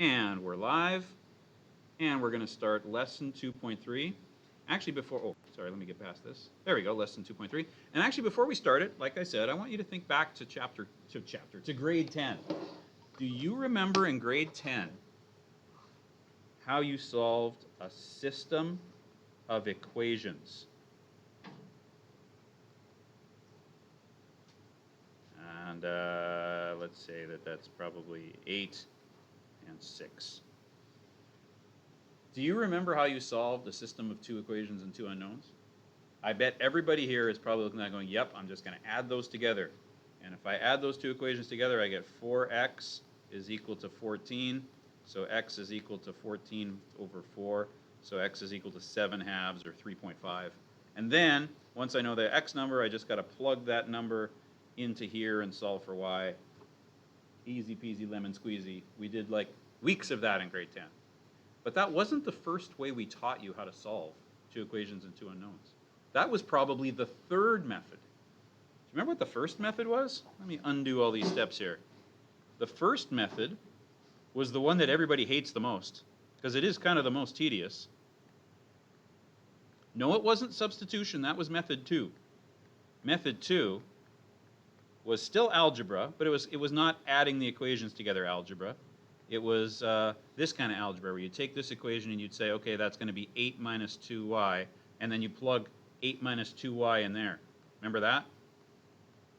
And we're live, and we're going to start lesson 2.3. Actually, oh, sorry, let me get past this. There we go, lesson 2.3. And actually, before we start it, like I said, I want you to think back to grade 10. Do you remember in grade 10 how you solved a system of equations? And let's say that that's probably 8 and 6. Do you remember how you solved a system of 2 equations and 2 unknowns? I bet everybody here is probably looking at that going, yep, I'm just going to add those together. And if I add those 2 equations together, I get 4x is equal to 14. So x is equal to 14 over 4. So x is equal to 7 halves, or 3.5. And then, once I know the x number, I just got to plug that number into here and solve for y. Easy peasy lemon squeezy. We did like weeks of that in grade 10. But that wasn't the first way we taught you how to solve 2 equations and 2 unknowns. That was probably the third method. Do you remember what the first method was? Let me undo all these steps here. The first method was the one that everybody hates the most, because it is kind of the most tedious. No, it wasn't substitution. That was method 2. Method 2 was still algebra, but it was not adding the equations together algebra. It was this kind of algebra where you take this equation and you'd say, okay, that's going to be 8 minus 2y, and then you plug 8 minus 2y in there. Remember that?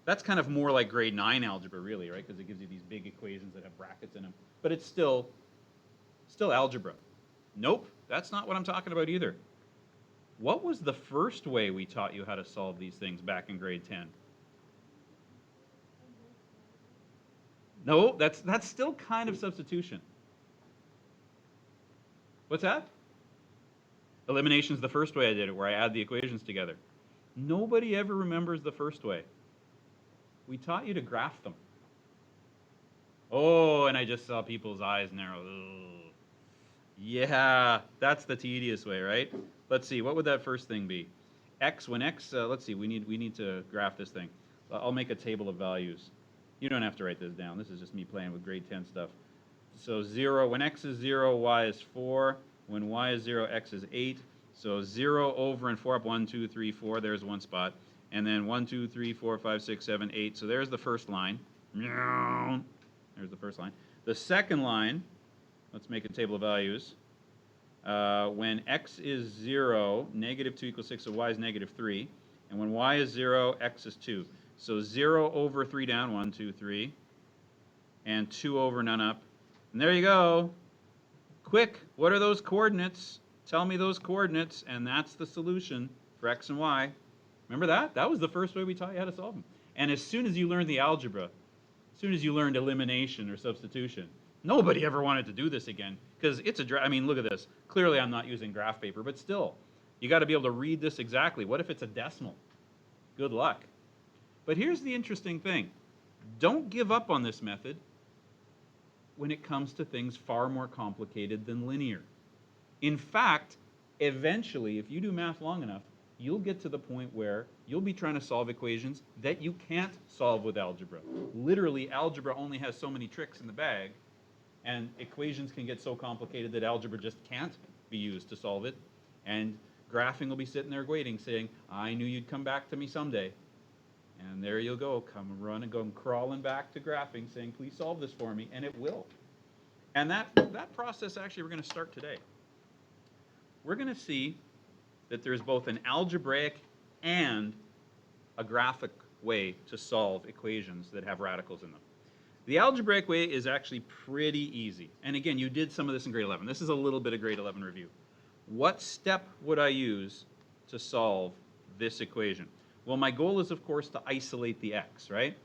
That's kind of more like grade 9 algebra, really, right? Because it gives you these big equations that have brackets in them. But it's still algebra. Nope, that's not what I'm talking about either. What was the first way we taught you how to solve these things back in grade 10? No, that's still kind of substitution. What's that? Elimination is the first way I did it, where I add the equations together. Nobody ever remembers the first way. We taught you to graph them. Oh, and I just saw people's eyes narrow. Ugh. Yeah, that's the tedious way, right? Let's see, what would that first thing be? Let's see, we need to graph this thing. I'll make a table of values. You don't have to write this down. This is just me playing with grade 10 stuff. So 0, when x is 0, y is 4. When y is 0, x is 8. So 0 over and 4 up, 1, 2, 3, 4. There's one spot. And then 1, 2, 3, 4, 5, 6, 7, 8. So there's the first line. There's the first line. The second line, let's make a table of values. When x is 0, negative 2 equals 6, so y is negative 3. And when y is 0, x is 2. So 0 over 3 down, 1, 2, 3. And 2 over, none up. And there you go. Quick, what are those coordinates? Tell me those coordinates, and that's the solution for x and y. Remember that? That was the first way we taught you how to solve them. And as soon as you learned the algebra, as soon as you learned elimination or substitution, nobody ever wanted to do this again, because it's I mean, look at this. Clearly I'm not using graph paper, but still, you got to be able to read this exactly. What if it's a decimal? Good luck. But here's the interesting thing. Don't give up on this method when it comes to things far more complicated than linear. In fact, eventually, if you do math long enough, you'll get to the point where you'll be trying to solve equations that you can't solve with algebra. Literally, algebra only has so many tricks in the bag, and equations can get so complicated that algebra just can't be used to solve it. And graphing will be sitting there waiting, saying, I knew you'd come back to me someday. And there you'll go, come crawling back to graphing, saying, please solve this for me, and it will. And that process, actually, we're going to start today. We're going to see that there's both an algebraic and a graphic way to solve equations that have radicals in them. The algebraic way is actually pretty easy. And again, you did some of this in grade 11. This is a little bit of grade 11 review. What step would I use to solve this equation? Well, my goal is, of course, to isolate the x, right?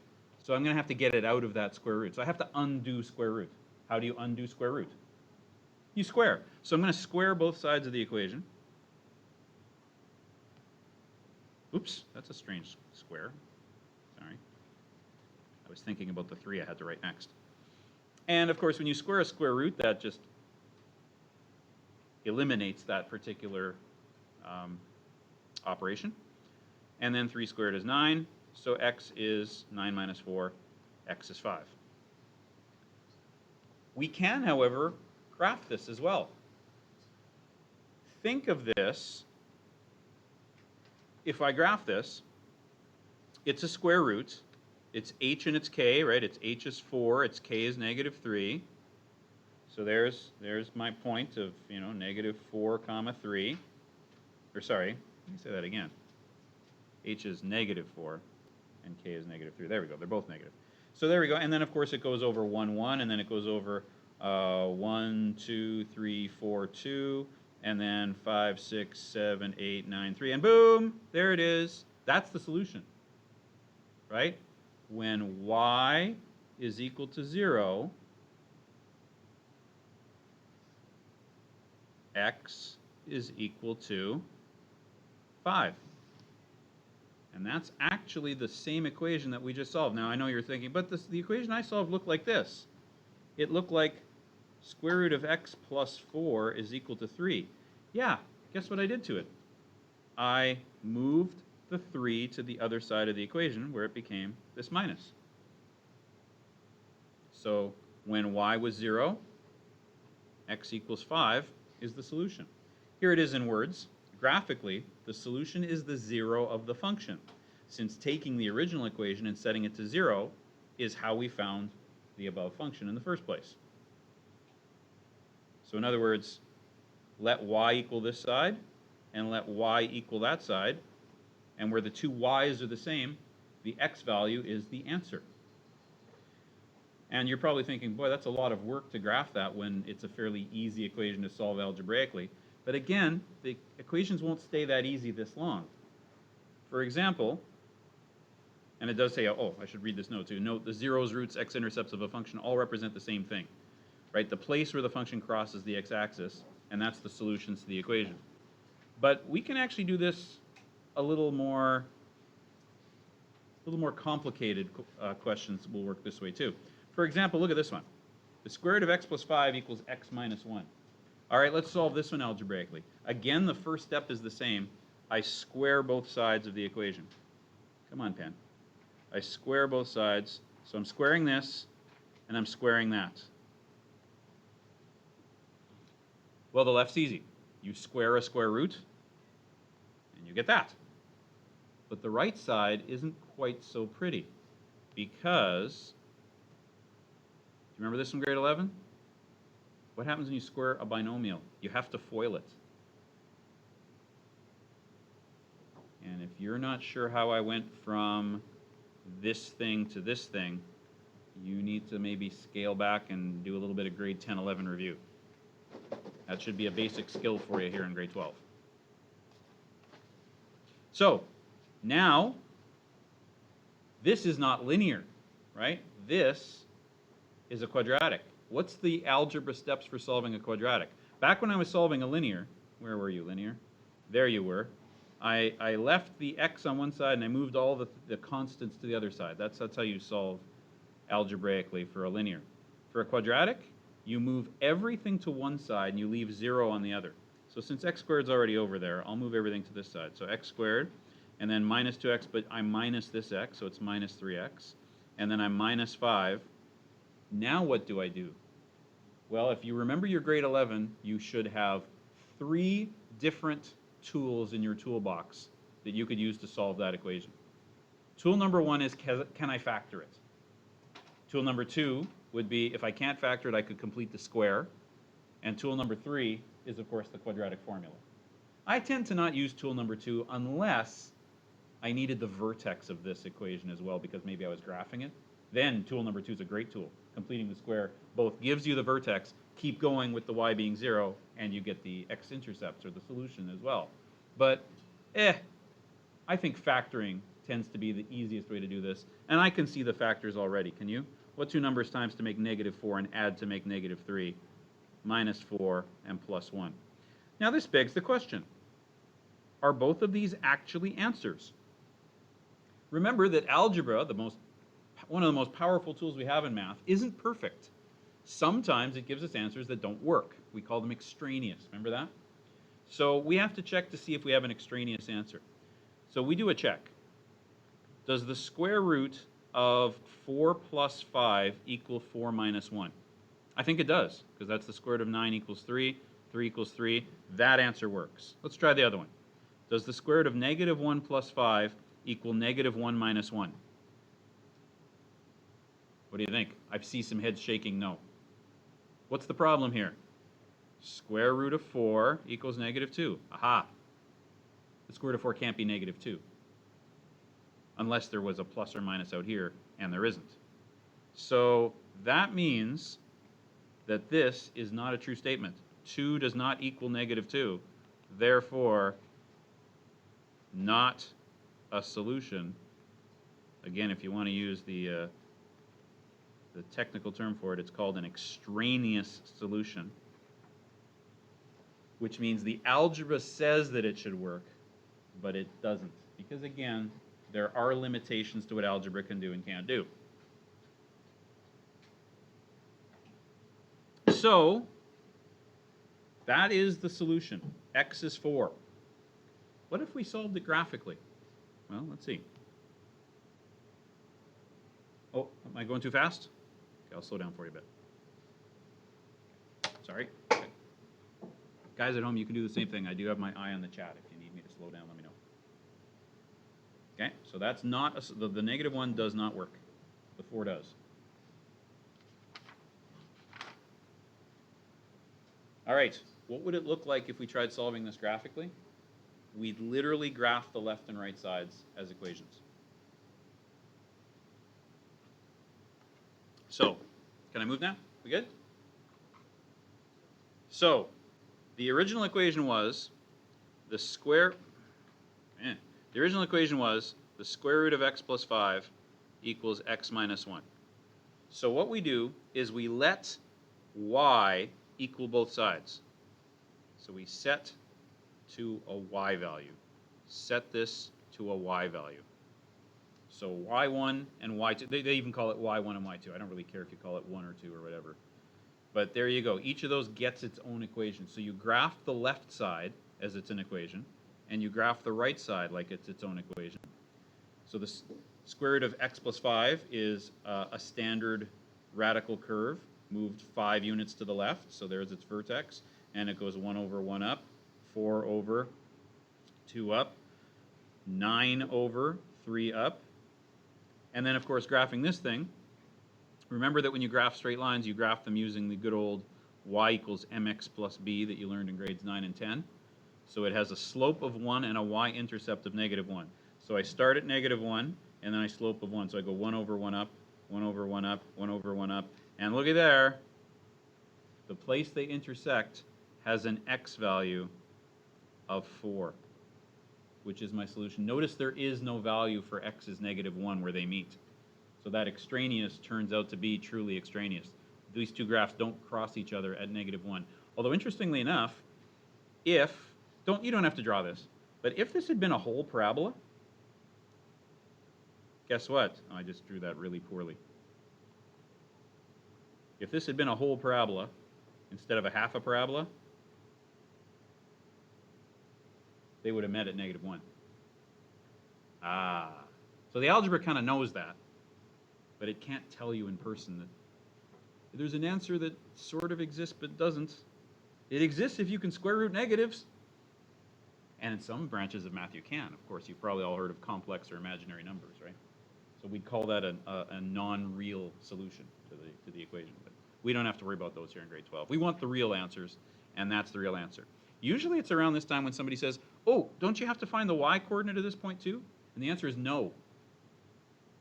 So I'm going to have to get it out of that square root. So I have to undo square root. How do you undo square root? You square. So I'm going to square both sides of the equation. Oops, that's a strange square. Sorry. I was thinking about the 3 I had to write next. And of course, when you square a square root, that just eliminates that particular operation. And then 3 squared is 9, so x is 9 minus 4, x is 5. We can, however, graph this as well. Think of this, if I graph this, it's a square root. It's h and it's k, right? Its h is 4, its k is negative 3. So there's my point of, negative 4 comma 3. Or sorry, let me say that again. H is negative 4 and k is negative 3. There we go. They're both negative. So there we go. And then, of course, it goes over 1, 1, and then it goes over 1, 2, 3, 4, 2, and then 5, 6, 7, 8, 9, 3, and boom, there it is. That's the solution, right? When y is equal to 0, x is equal to 5. And that's actually the same equation that we just solved. Now, I know you're thinking, but the equation I solved looked like this. It looked like square root of x plus 4 is equal to 3. Yeah, guess what I did to it? I moved the 3 to the other side of the equation where it became this minus. So when y was 0, x equals 5 is the solution. Here it is in words. Graphically, the solution is the 0 of the function, since taking the original equation and setting it to 0 is how we found the above function in the first place. So in other words, let y equal this side and let y equal that side, and where the two y's are the same, the x value is the answer. And you're probably thinking, boy, that's a lot of work to graph that when it's a fairly easy equation to solve algebraically. But again, the equations won't stay that easy this long. For example, and it does say, oh, I should read this note too. Note the zeros, roots, x-intercepts of a function all represent the same thing, right? The place where the function crosses the x-axis, and that's the solutions to the equation. But we can actually do this a little more complicated questions will work this way too. For example, look at this one. The square root of x plus 5 equals x minus 1. All right, let's solve this one algebraically. Again, the first step is the same. I square both sides of the equation. Come on, pen. I square both sides. So I'm squaring this, and I'm squaring that. Well, the left's easy. You square a square root, and you get that. But the right side isn't quite so pretty, because, do you remember this from grade 11? What happens when you square a binomial? You have to FOIL it. And if you're not sure how I went from this thing to this thing, you need to maybe scale back and do a little bit of grade 10, 11 review. That should be a basic skill for you here in grade 12. So now, this is not linear, right? This is a quadratic. What's the algebra steps for solving a quadratic? Back when I was solving a linear, where were you, linear? There you were. I left the x on one side and I moved all the constants to the other side. That's how you solve algebraically for a linear. For a quadratic, you move everything to one side and you leave 0 on the other. So since x squared is already over there, I'll move everything to this side. So x squared, and then minus 2x, but I minus this x, so it's minus 3x. And then I'm minus 5. Now what do I do? Well, if you remember your grade 11, you should have 3 different tools in your toolbox that you could use to solve that equation. Tool number 1 is, can I factor it? Tool number 2 would be, if I can't factor it, I could complete the square. And tool number 3 is, of course, the quadratic formula. I tend to not use tool number 2 unless I needed the vertex of this equation as well, because maybe I was graphing it. Then tool number 2 is a great tool. Completing the square both gives you the vertex, keep going with the y being 0, and you get the x-intercepts or the solution as well. But I think factoring tends to be the easiest way to do this. And I can see the factors already. Can you? What two numbers times to make negative 4 and add to make negative 3? Minus 4 and plus 1. Now this begs the question. Are both of these actually answers? Remember that algebra, one of the most powerful tools we have in math, isn't perfect. Sometimes it gives us answers that don't work. We call them extraneous. Remember that? So we have to check to see if we have an extraneous answer. So we do a check. Does the square root of 4 plus 5 equal 4 minus 1? I think it does, because that's the square root of 9 equals 3, 3 equals 3. That answer works. Let's try the other one. Does the square root of negative 1 plus 5 equal negative 1 minus 1? What do you think? I see some heads shaking no. What's the problem here? Square root of 4 equals negative 2. Aha. The square root of 4 can't be negative 2. Unless there was a plus or minus out here, and there isn't. So that means that this is not a true statement. 2 does not equal negative 2. Therefore, not a solution. Again, if you want to use the technical term for it, it's called an extraneous solution, which means the algebra says that it should work, but it doesn't. Because again, there are limitations to what algebra can do and can't do. So, that is the solution. X is 4. What if we solved it graphically? Well, let's see. Oh, am I going too fast? Okay, I'll slow down for you a bit. Sorry. Okay. Guys at home, you can do the same thing. I do have my eye on the chat. If you need me to slow down, let me know. Okay, so that's not, the negative 1 does not work. The 4 does. All right, what would it look like if we tried solving this graphically? We'd literally graph the left and right sides as equations. So, can I move now? We good? So, the original equation was the square root of x plus 5 equals x minus 1. So what we do is we let y equal both sides. So we set to a y value. Set this to a y value. So y1 and y2, they even call it y1 and y2. I don't really care if you call it 1 or 2 or whatever. But there you go. Each of those gets its own equation. So you graph the left side as it's an equation, and you graph the right side like it's its own equation. So the square root of x plus 5 is a standard radical curve, moved 5 units to the left. So there's its vertex, and it goes 1 over 1 up, 4 over 2 up, 9 over 3 up. And then, of course, graphing this thing, remember that when you graph straight lines, you graph them using the good old y equals mx plus b that you learned in grades 9 and 10. So it has a slope of 1 and a y-intercept of negative 1. So I start at negative 1, and then I slope of 1. So I go 1 over 1 up, 1 over 1 up, 1 over 1 up. And look at there, the place they intersect has an x value of 4, which is my solution. Notice there is no value for x is negative 1 where they meet. So that extraneous turns out to be truly extraneous. These two graphs don't cross each other at negative 1. Although interestingly enough, you don't have to draw this, but if this had been a whole parabola, guess what? Oh, I just drew that really poorly. If this had been a whole parabola instead of a half a parabola, they would have met at negative 1. So the algebra kind of knows that, but it can't tell you in person that there's an answer that sort of exists but doesn't. It exists if you can square root negatives. And in some branches of math you can. Of course, you've probably all heard of complex or imaginary numbers, right? So we'd call that a non-real solution to the equation. But we don't have to worry about those here in grade 12. We want the real answers, and that's the real answer. Usually it's around this time when somebody says, oh, don't you have to find the y-coordinate of this point too? And the answer is no.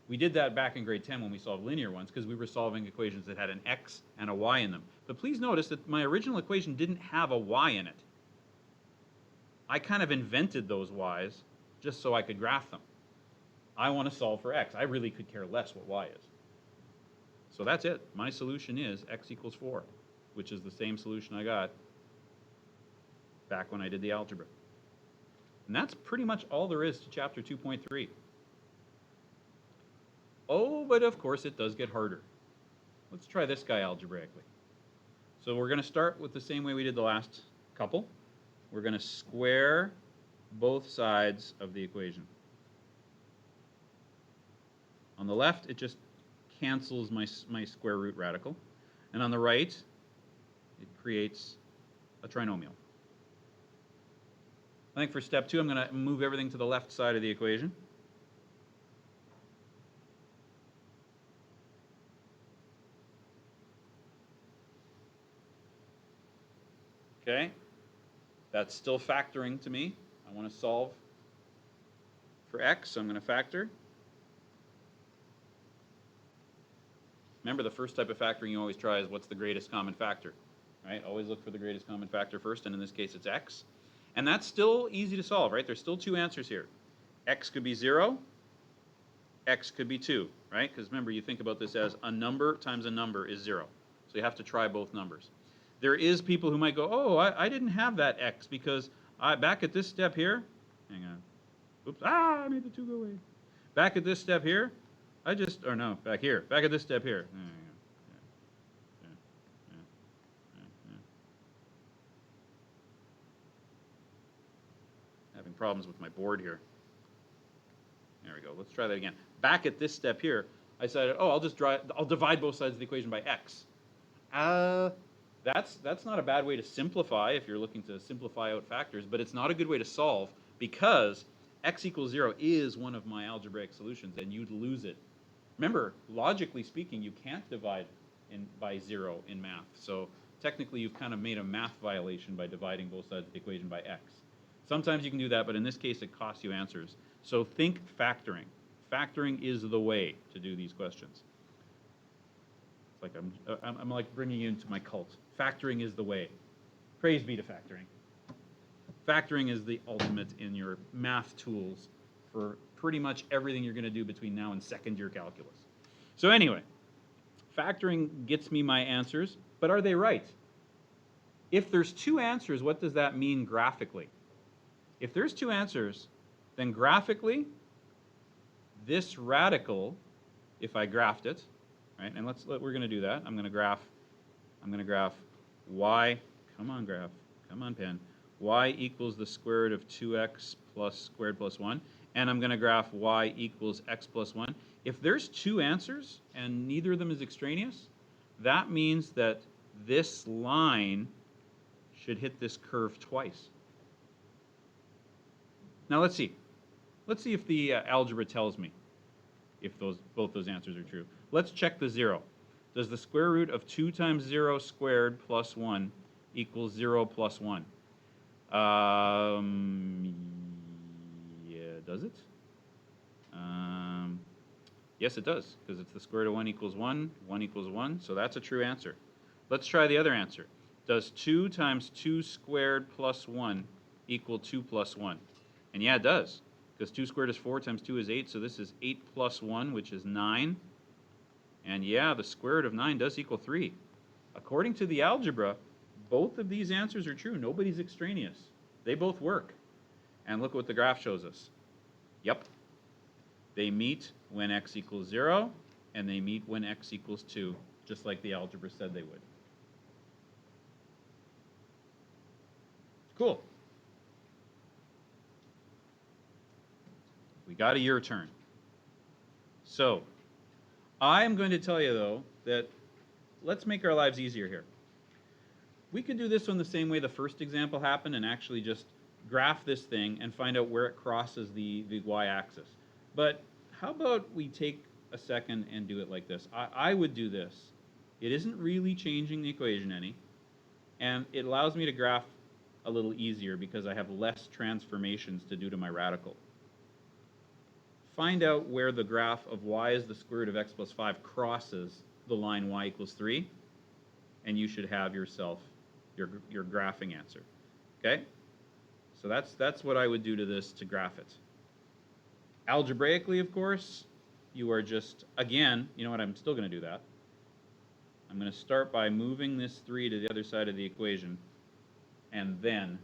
We did that back in grade 10 when we solved linear ones because we were solving equations that had an x and a y in them. But please notice that my original equation didn't have a y in it. I kind of invented those y's just so I could graph them. I want to solve for x. I really could care less what y is. So that's it. My solution is x equals 4, which is the same solution I got back when I did the algebra. And that's pretty much all there is to chapter 2.3. Oh, but of course it does get harder. Let's try this guy algebraically. So we're going to start with the same way we did the last couple. We're going to square both sides of the equation. On the left, it just cancels my square root radical. And on the right, it creates a trinomial. I think for step 2, I'm going to move everything to the left side of the equation. Okay, that's still factoring to me. I want to solve for x, so I'm going to factor. Remember, the first type of factoring you always try is what's the greatest common factor, right? Always look for the greatest common factor first, and in this case it's x. And that's still easy to solve, right? There's still 2 answers here. X could be 0, x could be 2, right? Because remember, you think about this as a number times a number is 0. So you have to try both numbers. There is people who might go, oh, I didn't have that x because back at this step here, hang on, oops, I made the 2 go away. Back at this step here, back here, back at this step here. Having problems with my board here. There we go. Let's try that again. Back at this step here, I decided, oh, I'll divide both sides of the equation by x. That's not a bad way to simplify if you're looking to simplify out factors, but it's not a good way to solve because x equals 0 is one of my algebraic solutions, and you'd lose it. Remember, logically speaking, you can't divide by 0 in math. So technically, you've kind of made a math violation by dividing both sides of the equation by x. Sometimes you can do that, but in this case, it costs you answers. So think factoring. Factoring is the way to do these questions. It's like I'm like bringing you into my cult. Factoring is the way. Praise be to factoring. Factoring is the ultimate in your math tools for pretty much everything you're going to do between now and second year calculus. So anyway, factoring gets me my answers, but are they right? If there's 2 answers, what does that mean graphically? If there's 2 answers, then graphically, this radical, if I graphed it, right? And we're going to do that. I'm going to graph y. Come on, graph. Come on, pen. Y equals the square root of 2x plus squared plus 1. And I'm going to graph y equals x plus 1. If there's 2 answers and neither of them is extraneous, that means that this line should hit this curve twice. Now let's see. Let's see if the algebra tells me if both those answers are true. Let's check the 0. Does the square root of 2 times 0 squared plus 1 equals 0 plus 1? Yeah, does it? Yes, it does, because it's the square root of 1 equals 1, 1 equals 1, so that's a true answer. Let's try the other answer. Does 2 times 2 squared plus 1 equal 2 plus 1? And yeah, it does, because 2 squared is 4 times 2 is 8, so this is 8 plus 1, which is 9. And yeah, the square root of 9 does equal 3. According to the algebra, both of these answers are true. Nobody's extraneous. They both work. And look what the graph shows us. Yep. They meet when x equals 0, and they meet when x equals 2, just like the algebra said they would. Cool. We got a your turn. So, I'm going to tell you, though, that let's make our lives easier here. We could do this one the same way the first example happened and actually just graph this thing and find out where it crosses the y-axis. But how about we take a second and do it like this? I would do this. It isn't really changing the equation any, and it allows me to graph a little easier because I have less transformations to do to my radical. Find out where the graph of y is the square root of x plus 5 crosses the line y equals 3, and you should have yourself your graphing answer. Okay? So that's what I would do to this to graph it. Algebraically, of course, you are just, again, you know what, I'm still going to do that. I'm going to start by moving this 3 to the other side of the equation, and then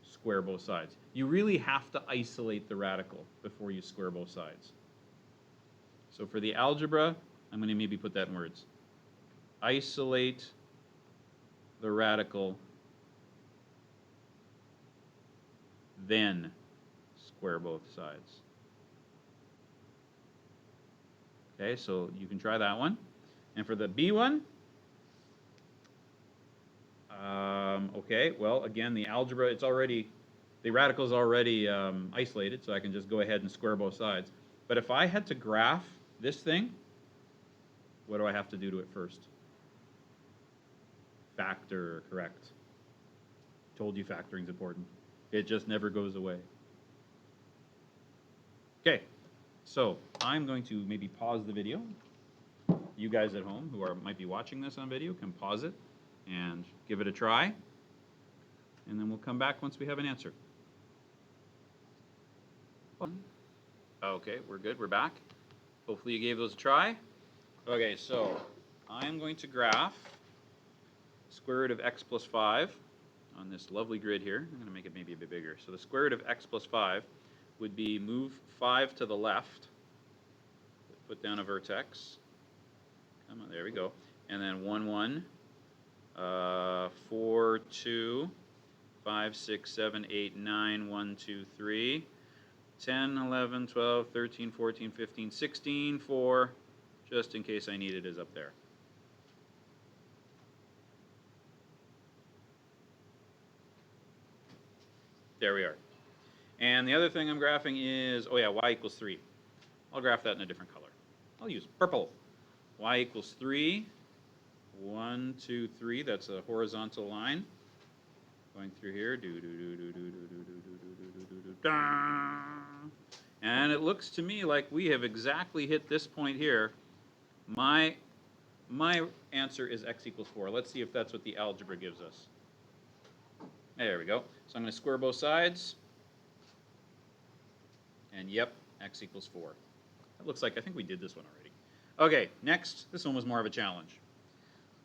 square both sides. You really have to isolate the radical before you square both sides. So for the algebra, I'm going to maybe put that in words. Isolate the radical, then square both sides. Okay, so you can try that one. And for the B one, Okay, well, again, the algebra, the radical's already isolated, so I can just go ahead and square both sides. But if I had to graph this thing, what do I have to do to it first? Factor, correct. Told you factoring's important. It just never goes away. Okay, so I'm going to maybe pause the video. You guys at home who might be watching this on video can pause it and give it a try. And then we'll come back once we have an answer. Okay, we're good. We're back. Hopefully you gave those a try. Okay, so I'm going to graph square root of x plus 5 on this lovely grid here. I'm going to make it maybe a bit bigger. So the square root of x plus 5 would be move 5 to the left, put down a vertex. Come on, there we go. And then 1, 1, 4, 2, 5, 6, 7, 8, 9, 1, 2, 3, 10, 11, 12, 13, 14, 15, 16, 4, just in case I need it, is up there. There we are. And the other thing I'm graphing is, oh yeah, y equals 3. I'll graph that in a different color. I'll use purple. Y equals 3. 1, 2, 3. That's a horizontal line. Going through here. And it looks to me like we have exactly hit this point here. My answer is x equals 4. Let's see if that's what the algebra gives us. There we go. So I'm going to square both sides. And yep, x equals 4. That looks like, I think we did this one already. Okay, next, this one was more of a challenge.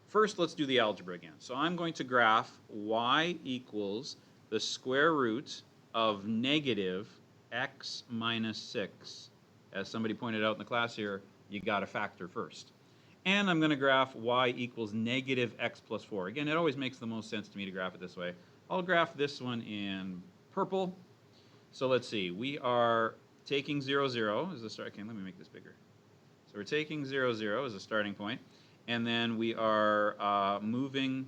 First, let's do the algebra again. So I'm going to graph y equals the square root of negative x minus 6. As somebody pointed out in the class here, you got to factor first. And I'm going to graph y equals negative x plus 4. Again, it always makes the most sense to me to graph it this way. I'll graph this one in purple. So let's see. We are taking 0, 0 as the start. Okay, let me make this bigger. So we're taking 0, 0 as a starting point. And then we are moving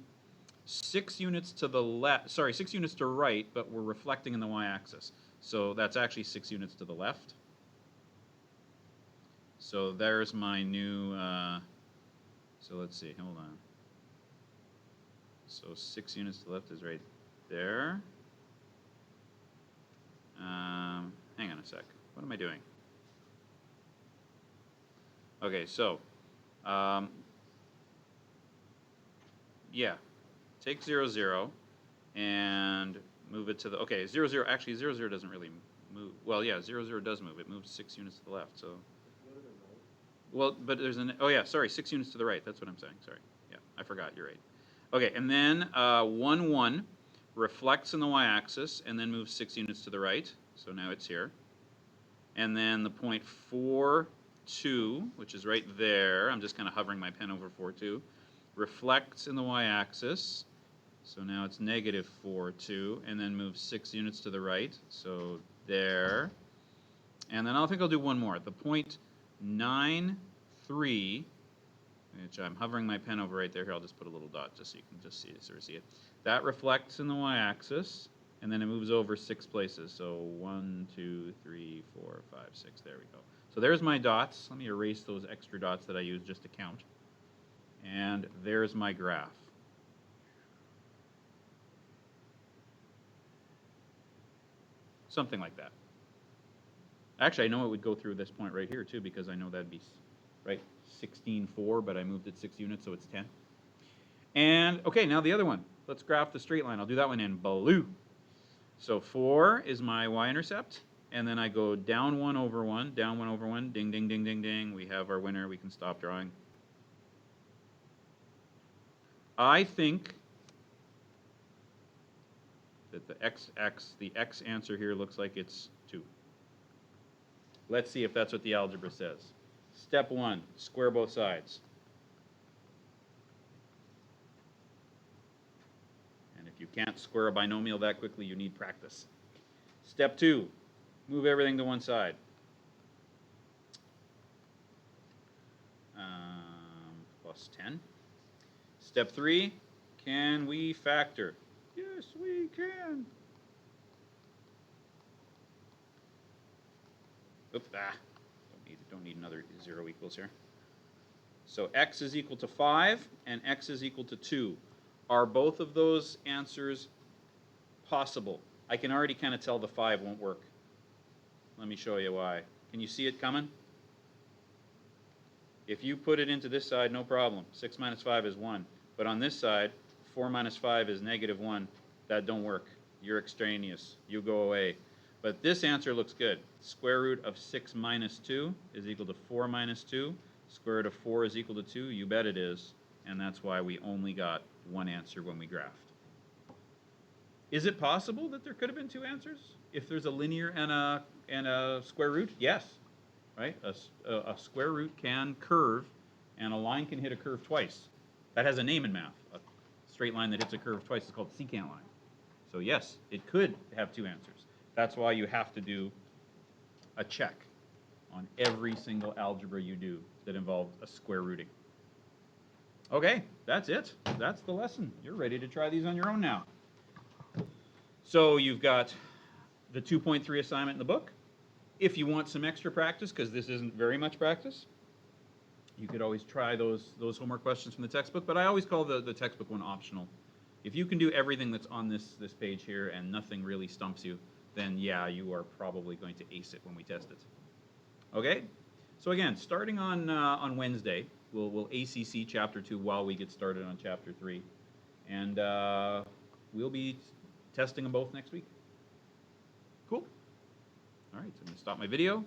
6 units to the left. Sorry, 6 units to right, but we're reflecting in the y-axis. So that's actually 6 units to the left. So there's my new, so let's see, hold on. So 6 units to the left is right there. Hang on a sec. What am I doing? Okay, so, yeah, take 0, 0 and move it to the, okay, 0, 0, actually 0, 0 doesn't really move. Well, yeah, 0, 0 does move. It moves 6 units to the left, so. Well, but there's an, oh yeah, sorry, 6 units to the right. That's what I'm saying, sorry. Yeah, I forgot, you're right. Okay, and then 1, 1 reflects in the y-axis and then moves 6 units to the right. So now it's here. And then the point 4, 2, which is right there, I'm just kind of hovering my pen over 4, 2, reflects in the y-axis. So now it's negative 4, 2, and then moves 6 units to the right. So there. And then I think I'll do one more. The point 9, 3, which I'm hovering my pen over right there. Here, I'll just put a little dot just so you can just see it, sort of see it. That reflects in the y-axis, and then it moves over 6 places. So 1, 2, 3, 4, 5, 6. There we go. So there's my dots. Let me erase those extra dots that I used just to count. And there's my graph. Something like that. Actually, I know it would go through this point right here, too, because I know that'd be, right, 16.4, but I moved it 6 units, so it's 10. And, okay, now the other one. Let's graph the straight line. I'll do that one in blue. So 4 is my y-intercept, and then I go down 1 over 1, down 1 over 1, ding, ding, ding, ding, ding. We have our winner. We can stop drawing. I think that the x answer here looks like it's 2. Let's see if that's what the algebra says. Step 1, square both sides. And if you can't square a binomial that quickly, you need practice. Step 2, move everything to one side. Plus 10. Step 3, Can we factor? Yes, we can. Oops, don't need another 0 equals here. So x is equal to 5 and x is equal to 2. Are both of those answers possible? I can already kind of tell the 5 won't work. Let me show you why. Can you see it coming? If you put it into this side, no problem. 6 minus 5 is 1. But on this side, 4 minus 5 is negative 1. That don't work. You're extraneous. You go away. But this answer looks good. Square root of 6 minus 2 is equal to 4 minus 2. Square root of 4 is equal to 2. You bet it is. And that's why we only got one answer when we graphed. Is it possible that there could have been two answers? If there's a linear and a square root? Yes. Right? A square root can curve, and a line can hit a curve twice. That has a name in math. A straight line that hits a curve twice is called the secant line. So yes, it could have two answers. That's why you have to do a check on every single algebra you do that involves a square rooting. Okay, that's it. That's the lesson. You're ready to try these on your own now. So you've got the 2.3 assignment in the book. If you want some extra practice, because this isn't very much practice, you could always try those homework questions from the textbook, but I always call the textbook one optional. If you can do everything that's on this page here and nothing really stumps you, then yeah, you are probably going to ace it when we test it. Okay? So again, starting on Wednesday, we'll ACC Chapter 2 while we get started on Chapter 3. And we'll be testing them both next week. Cool? All right, so I'm going to stop my video.